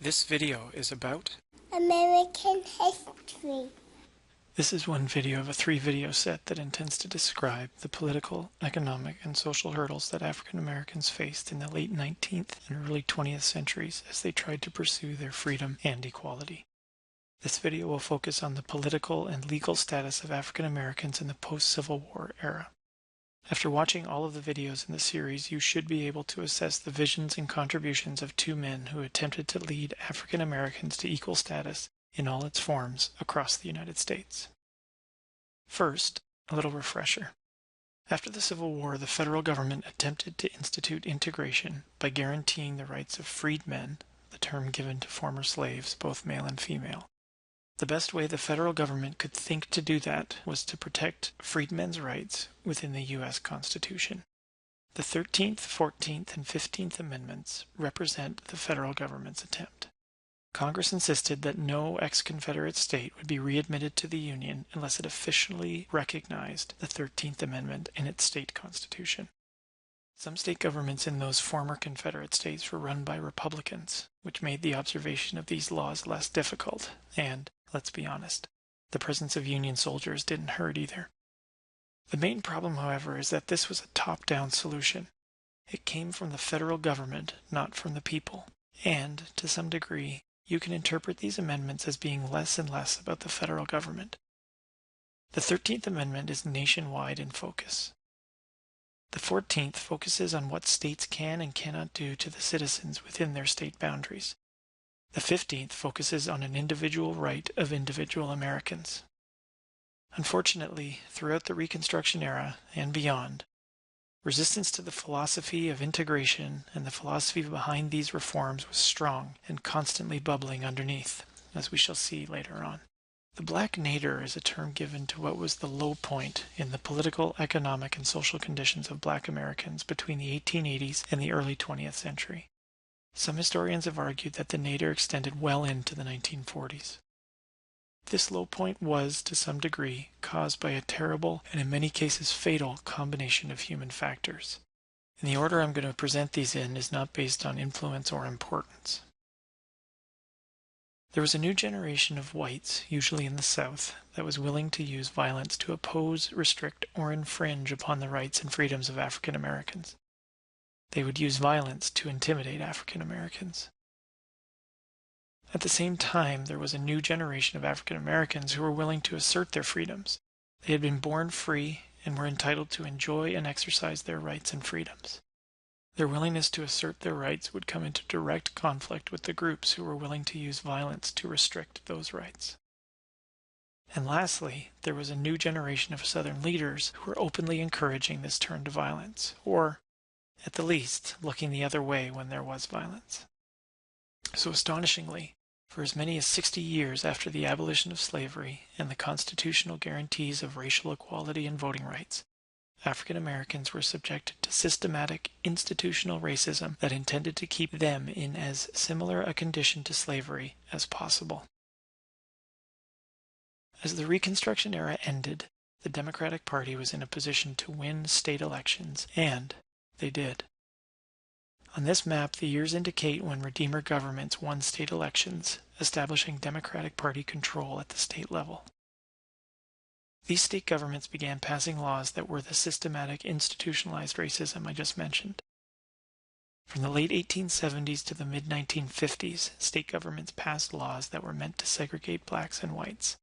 This video is about American history. This is one video of a 3-video set that intends to describe the political, economic, and social hurdles that African Americans faced in the late 19th and early 20th centuries as they tried to pursue their freedom and equality. This video will focus on the political and legal status of African Americans in the post-Civil War era. After watching all of the videos in the series, you should be able to assess the visions and contributions of two men who attempted to lead African Americans to equal status in all its forms across the United States. First, a little refresher. After the Civil War, the federal government attempted to institute integration by guaranteeing the rights of freedmen, the term given to former slaves, both male and female. The best way the federal government could think to do that was to protect freedmen's rights within the U.S. Constitution. The 13th, 14th, and 15th Amendments represent the federal government's attempt. Congress insisted that no ex-Confederate state would be readmitted to the Union unless it officially recognized the 13th Amendment in its state constitution. Some state governments in those former Confederate states were run by Republicans, which made the observation of these laws less difficult, and, let's be honest, the presence of Union soldiers didn't hurt either. The main problem, however, is that this was a top-down solution. It came from the federal government, not from the people, and, to some degree, you can interpret these amendments as being less and less about the federal government. The 13th Amendment is nationwide in focus. The 14th focuses on what states can and cannot do to the citizens within their state boundaries. The 15th focuses on an individual right of individual Americans. Unfortunately, throughout the Reconstruction era and beyond, resistance to the philosophy of integration and the philosophy behind these reforms was strong and constantly bubbling underneath, as we shall see later on. The Black Nader is a term given to what was the low point in the political, economic, and social conditions of Black Americans between the 1880s and the early 20th century. Some historians have argued that the Nader extended well into the 1940s. This low point was, to some degree, caused by a terrible and in many cases fatal combination of human factors. And the order I'm going to present these in is not based on influence or importance. There was a new generation of whites, usually in the South, that was willing to use violence to oppose, restrict, or infringe upon the rights and freedoms of African Americans. They would use violence to intimidate African Americans. At the same time, there was a new generation of African Americans who were willing to assert their freedoms. They had been born free and were entitled to enjoy and exercise their rights and freedoms. Their willingness to assert their rights would come into direct conflict with the groups who were willing to use violence to restrict those rights. And lastly, there was a new generation of Southern leaders who were openly encouraging this turn to violence, or, at the least, looking the other way when there was violence. So astonishingly, for as many as 60 years after the abolition of slavery and the constitutional guarantees of racial equality and voting rights, African Americans were subjected to systematic institutional racism that intended to keep them in as similar a condition to slavery as possible. As the Reconstruction era ended, the Democratic Party was in a position to win state elections, and they did. On this map, the years indicate when Redeemer governments won state elections, establishing Democratic Party control at the state level. These state governments began passing laws that were the systematic, institutionalized racism I just mentioned. From the late 1870s to the mid-1950s, state governments passed laws that were meant to segregate blacks and whites.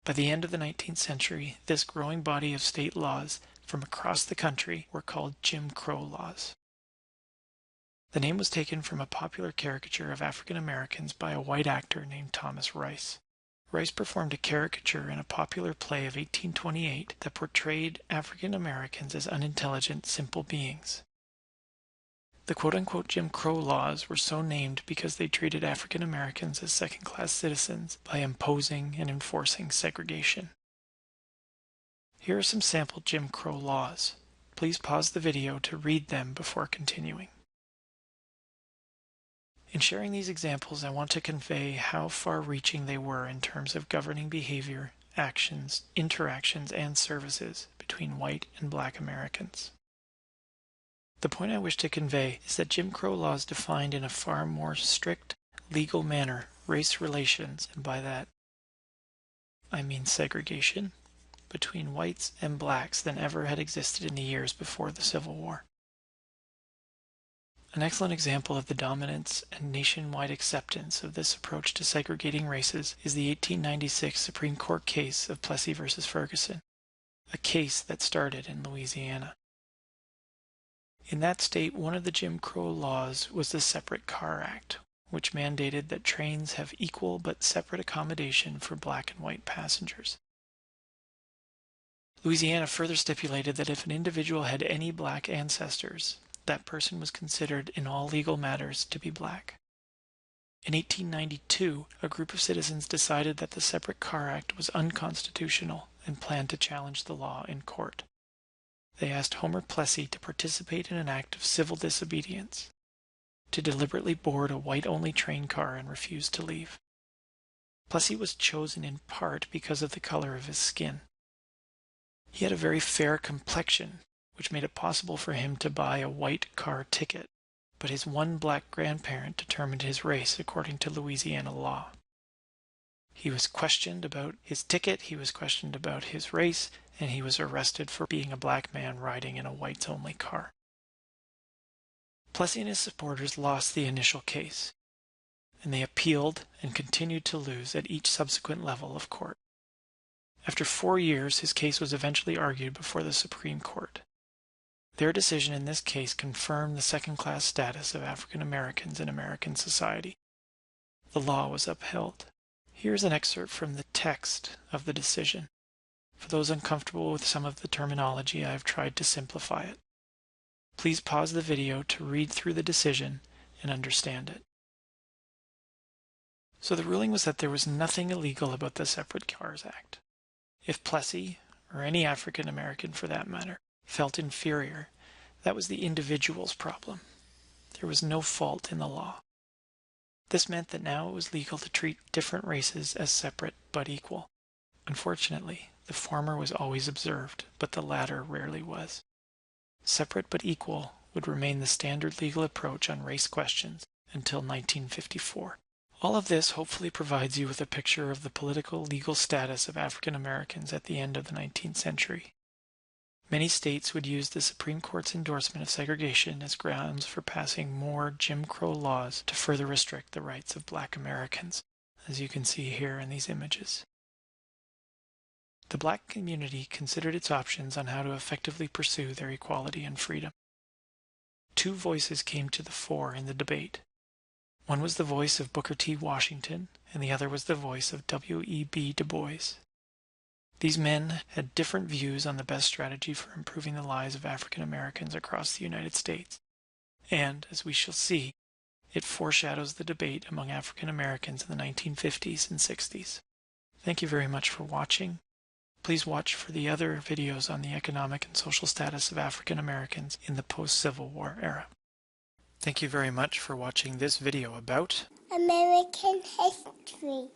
By the end of the 19th century, this growing body of state laws from across the country were called Jim Crow laws. The name was taken from a popular caricature of African Americans by a white actor named Thomas Rice. Rice performed a caricature in a popular play of 1828 that portrayed African Americans as unintelligent, simple beings. The quote-unquote Jim Crow laws were so named because they treated African Americans as second-class citizens by imposing and enforcing segregation. Here are some sample Jim Crow laws. Please pause the video to read them before continuing. In sharing these examples, I want to convey how far-reaching they were in terms of governing behavior, actions, interactions, and services between white and black Americans. The point I wish to convey is that Jim Crow laws defined in a far more strict, legal manner race relations, and by that I mean segregation, between whites and blacks than ever had existed in the years before the Civil War. An excellent example of the dominance and nationwide acceptance of this approach to segregating races is the 1896 Supreme Court case of Plessy versus Ferguson, a case that started in Louisiana. In that state, one of the Jim Crow laws was the Separate Car Act, which mandated that trains have equal but separate accommodation for black and white passengers. Louisiana further stipulated that if an individual had any black ancestors, that person was considered in all legal matters to be black. In 1892, a group of citizens decided that the Separate Car Act was unconstitutional and planned to challenge the law in court. They asked Homer Plessy to participate in an act of civil disobedience, to deliberately board a white-only train car and refuse to leave. Plessy was chosen in part because of the color of his skin. He had a very fair complexion, which made it possible for him to buy a white car ticket, but his one black grandparent determined his race according to Louisiana law. He was questioned about his ticket, he was questioned about his race, and he was arrested for being a black man riding in a whites-only car. Plessy and his supporters lost the initial case, and they appealed and continued to lose at each subsequent level of court. After 4 years, his case was eventually argued before the Supreme Court. Their decision in this case confirmed the second-class status of African Americans in American society. The law was upheld. Here's an excerpt from the text of the decision. For those uncomfortable with some of the terminology, I have tried to simplify it. Please pause the video to read through the decision and understand it. So the ruling was that there was nothing illegal about the Separate Cars Act. If Plessy, or any African American for that matter, felt inferior, that was the individual's problem. There was no fault in the law. This meant that now it was legal to treat different races as separate but equal. Unfortunately, the former was always observed, but the latter rarely was. Separate but equal would remain the standard legal approach on race questions until 1954. All of this hopefully provides you with a picture of the political legal status of African Americans at the end of the 19th century. Many states would use the Supreme Court's endorsement of segregation as grounds for passing more Jim Crow laws to further restrict the rights of Black Americans, as you can see here in these images. The Black community considered its options on how to effectively pursue their equality and freedom. 2 voices came to the fore in the debate. One was the voice of Booker T. Washington, and the other was the voice of W.E.B. Du Bois. These men had different views on the best strategy for improving the lives of African Americans across the United States, and, as we shall see, it foreshadows the debate among African Americans in the 1950s and 60s. Thank you very much for watching. Please watch for the other videos on the economic and social status of African Americans in the post-Civil War era. Thank you very much for watching this video about American history.